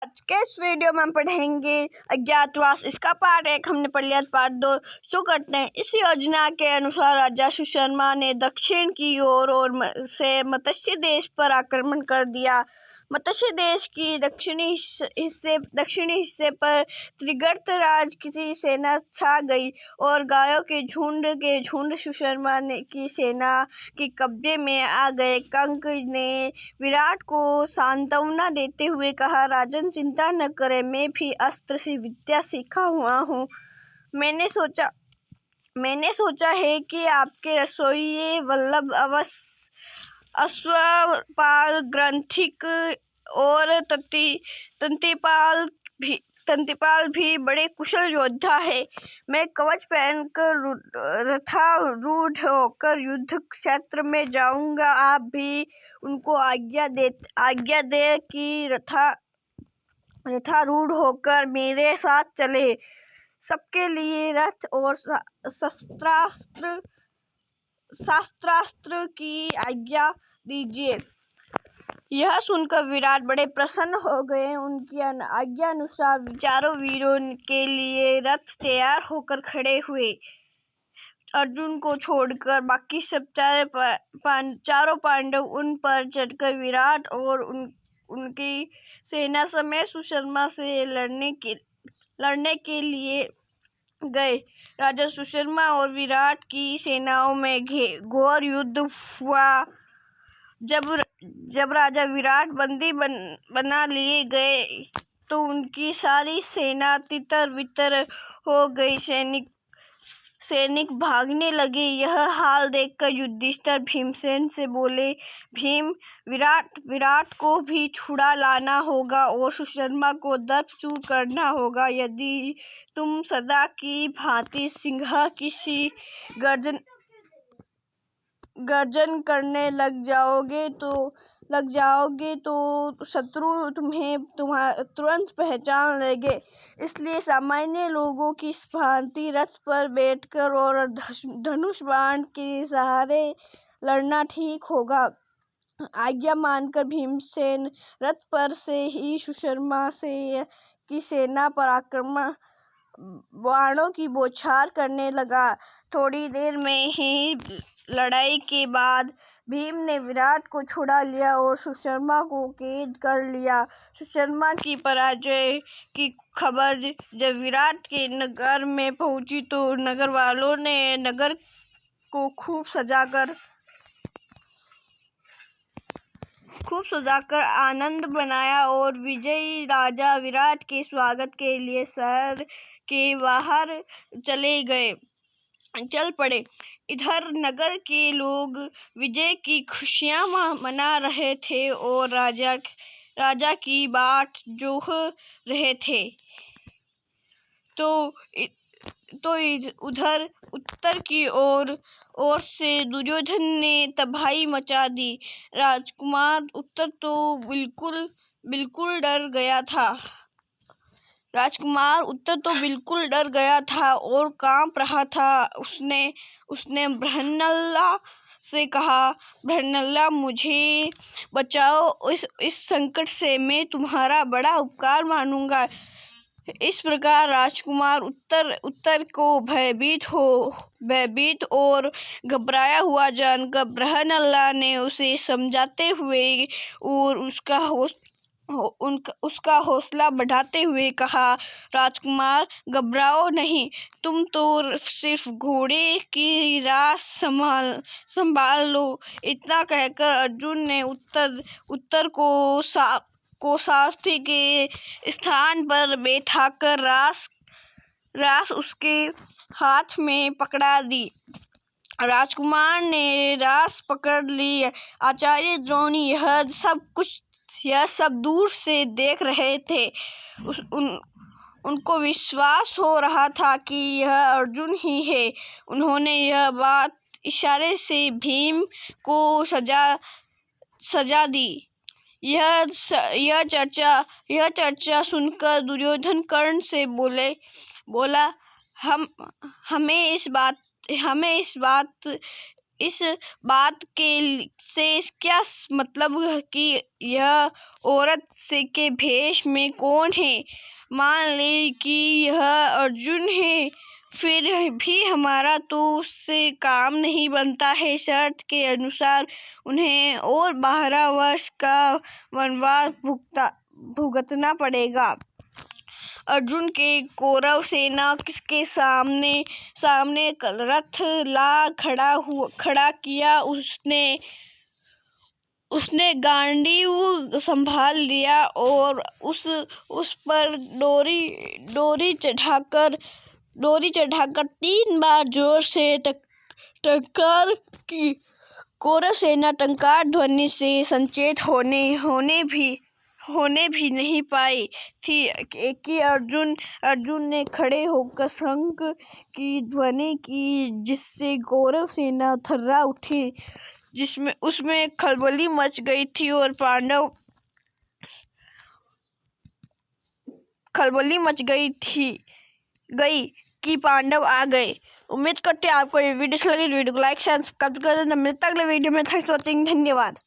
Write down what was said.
आज के इस वीडियो में हम पढ़ेंगे अज्ञातवास। इसका पार्ट 1 हमने पढ़ लिया, पार्ट 2 शुरू करते हैं। इस योजना के अनुसार राजा सुशर्मा ने दक्षिण की ओर से मत्स्य देश पर आक्रमण कर दिया। मत्स्य देश की दक्षिणी हिस्से पर त्रिगर्तराज की सेना छा गई और गायों के झुंड सुशर्मा की सेना के कब्जे में आ गए। कंक ने विराट को सांत्वना देते हुए कहा, राजन चिंता न करें, मैं भी अस्त्र से विद्या सीखा हुआ हूँ। मैंने सोचा है कि आपके रसोइये वल्लभ अश्वपाल, ग्रंथिक और तंतिपाल भी बड़े कुशल योद्धा है। मैं कवच पहनकर रथारूढ़ होकर युद्ध क्षेत्र में जाऊंगा। आप भी उनको आज्ञा दे कि रथारूढ़ होकर मेरे साथ चले। सबके लिए रथ और शस्त्रास्त्र की आज्ञा दीजिए। यह सुनकर विराट बड़े प्रसन्न हो गए। उनकी आज्ञा अनुसार चारों वीरों के लिए रथ तैयार होकर खड़े हुए। अर्जुन को छोड़कर बाकी सब चारों पांडव उन पर चढ़कर विराट और उनकी सेना समेत सुशर्मा से लड़ने के लिए गए। राजा सुशर्मा और विराट की सेनाओं में घोर युद्ध हुआ। जब राजा विराट बंदी बना लिए गए तो उनकी सारी सेना तितर-बितर हो गई। सैनिक भागने लगे। यह हाल देखकर युधिष्ठिर भीमसेन से बोले, भीम, विराट को भी छुड़ा लाना होगा और सुशर्मा को दर्पचूर करना होगा। यदि तुम सदा की भांति सिंह की सी गर्जन करने लग जाओगे तो शत्रु तुम्हें तुरंत पहचान लेंगे। इसलिए सामान्य लोगों की भांति रथ पर बैठकर और धनुष बाण के सहारे लड़ना ठीक होगा। आज्ञा मानकर भीमसेन रथ पर से ही सुशर्मा की सेना पर आक्रमण बाणों की बौछार करने लगा। थोड़ी देर में ही लड़ाई के बाद भीम ने विराट को छुड़ा लिया और सुशर्मा को कैद कर लिया। सुशर्मा की पराजय की खबर जब विराट के नगर में पहुंची तो नगर वालों ने नगर को खूब सजाकर आनंद मनाया और विजयी राजा विराट के स्वागत के लिए शहर के बाहर चल पड़े। इधर नगर के लोग विजय की खुशियां मना रहे थे और राजा की बाट जोह रहे थे। तो उधर उत्तर की ओर से दुर्योधन ने तबाही मचा दी। राजकुमार उत्तर तो बिल्कुल डर गया था और कांप रहा था। उसने बृहन्नला से कहा, बृहन्नला, मुझे बचाओ, इस संकट से मैं तुम्हारा बड़ा उपकार मानूंगा। इस प्रकार राजकुमार उत्तर को भयभीत और घबराया हुआ जानकर बृहन्नला ने उसे समझाते हुए और उसका हौसला बढ़ाते हुए कहा, राजकुमार, घबराओ नहीं, तुम तो सिर्फ घोड़े की रास संभाल लो। इतना कहकर अर्जुन ने उत्तर को सारथी के स्थान पर बैठाकर रास उसके हाथ में पकड़ा दी। राजकुमार ने रास पकड़ ली। आचार्य द्रोणी यह सब दूर से देख रहे थे। उनको विश्वास हो रहा था कि यह अर्जुन ही है। उन्होंने यह बात इशारे से भीम को सजा दी। यह चर्चा सुनकर दुर्योधन कर्ण से बोला, हमें इस बात इस बात से क्या मतलब कि यह औरत से के भेष में कौन है? मान ले कि यह अर्जुन है, फिर भी हमारा तो उससे काम नहीं बनता है। शर्त के अनुसार उन्हें और 12 वर्ष का वनवास भुगतना पड़ेगा। अर्जुन के कौरव सेना के सामने रथ ला खड़ा किया। उसने गांडीव संभाल लिया और उस पर डोरी चढ़ाकर 3 बार जोर से टंकार की। कौरव सेना टंकार ध्वनि से सचेत होने भी नहीं पाई थी कि अर्जुन ने खड़े होकर शंख की ध्वनि की, जिससे कौरव सेना थर्रा उठी। उसमें खलबली मच गई थी और पांडव आ गए। उम्मीद करते हैं आपको ये वीडियो अच्छी लगी। वीडियो को लाइक शेयर सब्सक्राइब कर देना। मिलता है अगले वीडियो में। Thanks for watching. धन्यवाद।